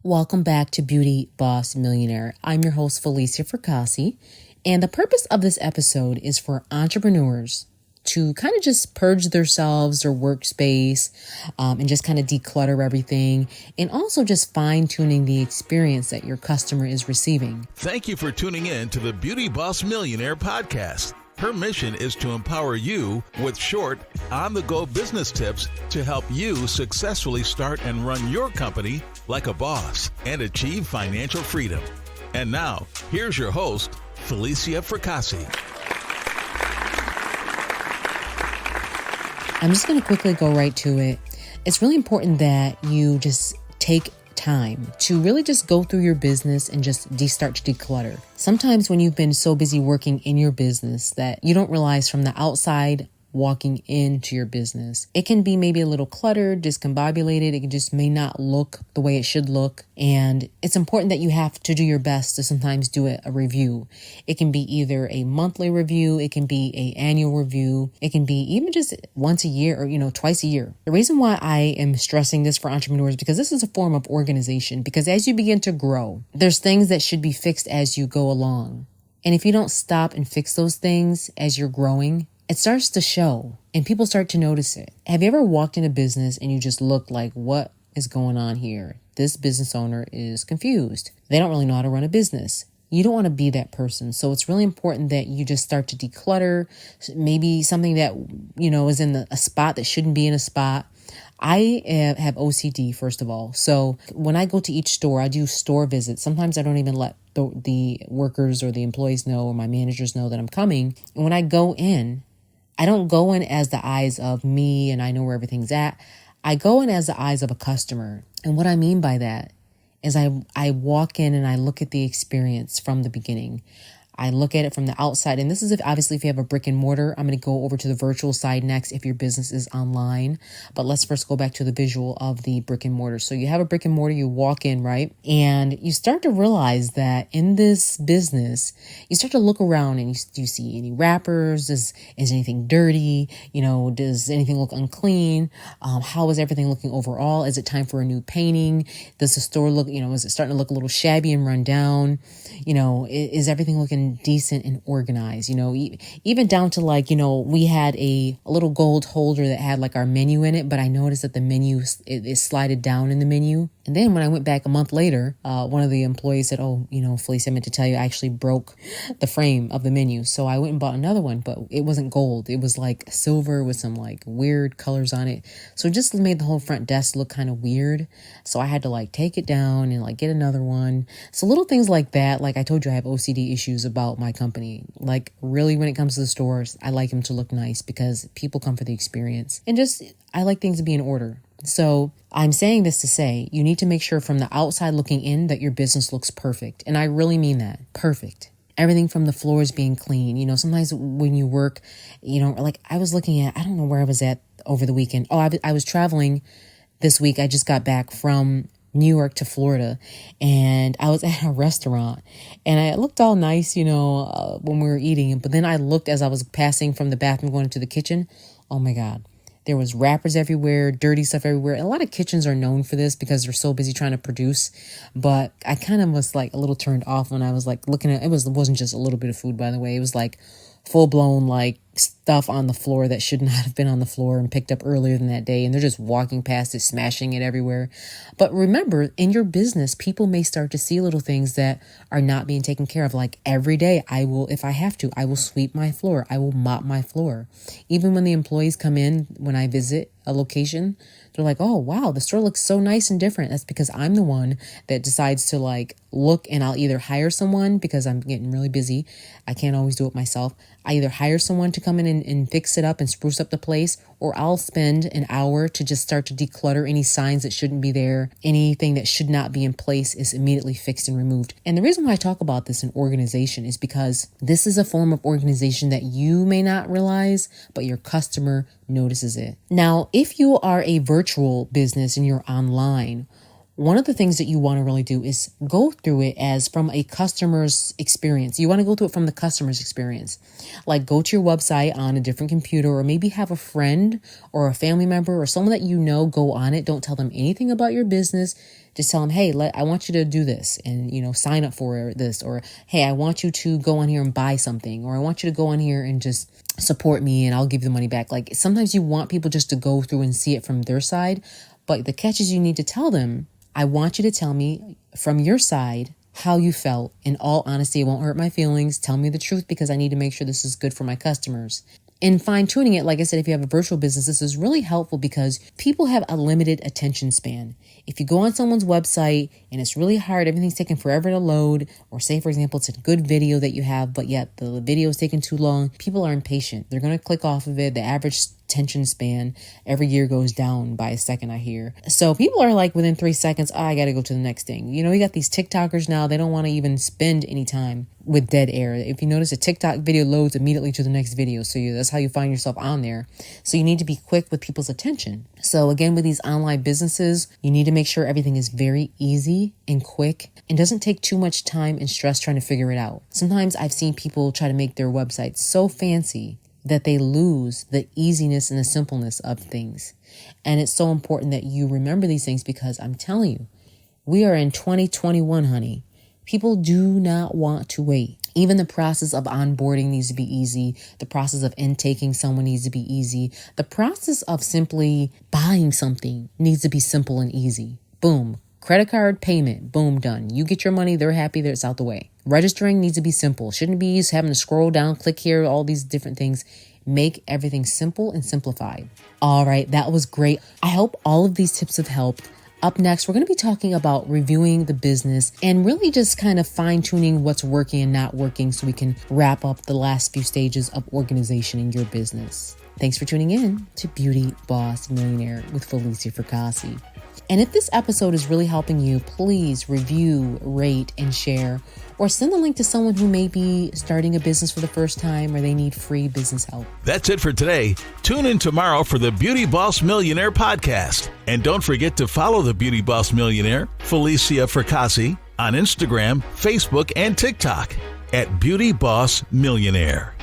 Welcome back to Beauty Boss Millionaire. I'm your host, Felicia Fracassi, and the purpose of this episode is for entrepreneurs to kind of just purge themselves, their workspace, and just kind of declutter everything, and also just fine-tuning the experience that your customer is receiving. Thank you for tuning in to the Beauty Boss Millionaire podcast. Her mission is to empower you with short, on-the-go business tips to help you successfully start and run your company like a boss and achieve financial freedom. And now, here's your host, Felicia Fracassi. I'm just going to quickly go right to it. It's really important that you just take time to really just go through your business and just start to declutter. Sometimes when you've been so busy working in your business that you don't realize from the outside walking into your business, it can be maybe a little cluttered, discombobulated. It just may not look the way it should look. And it's important that you have to do your best to sometimes do a review. It can be either a monthly review, it can be an annual review, it can be even just once a year or, twice a year. The reason why I am stressing this for entrepreneurs, because this is a form of organization, because as you begin to grow, there's things that should be fixed as you go along. And if you don't stop and fix those things as you're growing, it starts to show and people start to notice it. Have you ever walked in a business and you just look like, what is going on here? This business owner is confused. They don't really know how to run a business. You don't want to be that person. So it's really important that you just start to declutter, maybe something that, is in a spot that shouldn't be in a spot. I have OCD, first of all. So when I go to each store, I do store visits. Sometimes I don't even let the workers or the employees know or my managers know that I'm coming. And when I go in, I don't go in as the eyes of me and I know where everything's at. I go in as the eyes of a customer. And what I mean by that is I walk in and I look at the experience from the beginning. I look at it from the outside. And this is obviously if you have a brick and mortar. I'm going to go over to the virtual side next if your business is online. But let's first go back to the visual of the brick and mortar. So you have a brick and mortar, you walk in, right? And you start to realize that in this business, you start to look around and do you see any wrappers? Is anything dirty? Does anything look unclean? How is everything looking overall? Is it time for a new painting? Does the store look, is it starting to look a little shabby and run down? Is everything looking decent and organized, even down to we had a little gold holder that had our menu in it, but I noticed that the menu is slided down in the menu. And then when I went back a month later, one of the employees said, Felicia, I meant to tell you, I actually broke the frame of the menu. So I went and bought another one, but it wasn't gold. It was silver with some weird colors on it. So it just made the whole front desk look kind of weird. So I had to take it down and get another one. So little things like that. Like I told you, I have OCD issues about my company. Really when it comes to the stores, I like them to look nice because people come for the experience. And I like things to be in order. So I'm saying this to say you need to make sure from the outside looking in that your business looks perfect. And I really mean that. Perfect. Everything from the floors being clean. Sometimes when you work, I was looking at, I don't know where I was at over the weekend. I was traveling this week. I just got back from New York to Florida, and I was at a restaurant and I looked all nice, when we were eating. But then I looked as I was passing from the bathroom going into the kitchen. Oh my God. There was wrappers everywhere, dirty stuff everywhere. And a lot of kitchens are known for this because they're so busy trying to produce. But I kind of was a little turned off when I was looking at it. It wasn't just a little bit of food, by the way. It was full blown stuff on the floor that should not have been on the floor and picked up earlier than that day. And they're just walking past it, smashing it everywhere. But remember, in your business, people may start to see little things that are not being taken care of. Every day, if I have to, I will sweep my floor. I will mop my floor. Even when the employees come in, when I visit a location, they're like, oh, wow, the store looks so nice and different. That's because I'm the one that decides to look, and I'll either hire someone because I'm getting really busy. I can't always do it myself. I either hire someone to come in and fix it up and spruce up the place, or I'll spend an hour to just start to declutter any signs that shouldn't be there. Anything that should not be in place is immediately fixed and removed. And the reason why I talk about this in organization is because this is a form of organization that you may not realize, but your customer notices it. Now, if you are a virtual business and you're online, One of the things that you want to really do is go through it as from a customer's experience. You want to go through it from the customer's experience. Like go to your website on a different computer, or maybe have a friend or a family member or someone that you know go on it. Don't tell them anything about your business. Just tell them, hey, I want you to do this and, sign up for this. Or, hey, I want you to go on here and buy something. Or I want you to go on here and just support me and I'll give you the money back. Like sometimes you want people just to go through and see it from their side. But the catch is you need to tell them, I want you to tell me from your side how you felt. In all honesty, it won't hurt my feelings. Tell me the truth because I need to make sure this is good for my customers. In fine tuning it, like I said, if you have a virtual business, this is really helpful because people have a limited attention span. If you go on someone's website and it's really hard, everything's taking forever to load, or say, for example, it's a good video that you have, but yet the video is taking too long, people are impatient. They're going to click off of it. The average attention span every year goes down by a second, I hear. So people are like within 3 seconds, I got to go to the next thing. You got these TikTokers now, they don't want to even spend any time with dead air. If you notice, a TikTok video loads immediately to the next video. So that's how you find yourself on there. So you need to be quick with people's attention. So again, with these online businesses, you need to make sure everything is very easy and quick and doesn't take too much time and stress trying to figure it out. Sometimes I've seen people try to make their websites so fancy that they lose the easiness and the simpleness of things. And it's so important that you remember these things because I'm telling you, we are in 2021, honey. People do not want to wait. Even the process of onboarding needs to be easy. The process of intaking someone needs to be easy. The process of simply buying something needs to be simple and easy. Boom. Credit card payment. Boom. Done. You get your money. They're happy. It's out the way. Registering needs to be simple. Shouldn't be having to scroll down, click here, all these different things. Make everything simple and simplified. All right. That was great. I hope all of these tips have helped. Up next, we're going to be talking about reviewing the business and really just kind of fine-tuning what's working and not working so we can wrap up the last few stages of organization in your business. Thanks for tuning in to Beauty Boss Millionaire with Felicia Fracassi. And if this episode is really helping you, please review, rate, and share, or send the link to someone who may be starting a business for the first time or they need free business help. That's it for today. Tune in tomorrow for the Beauty Boss Millionaire podcast. And don't forget to follow the Beauty Boss Millionaire, Felicia Fracassi, on Instagram, Facebook, and TikTok at Beauty Boss Millionaire.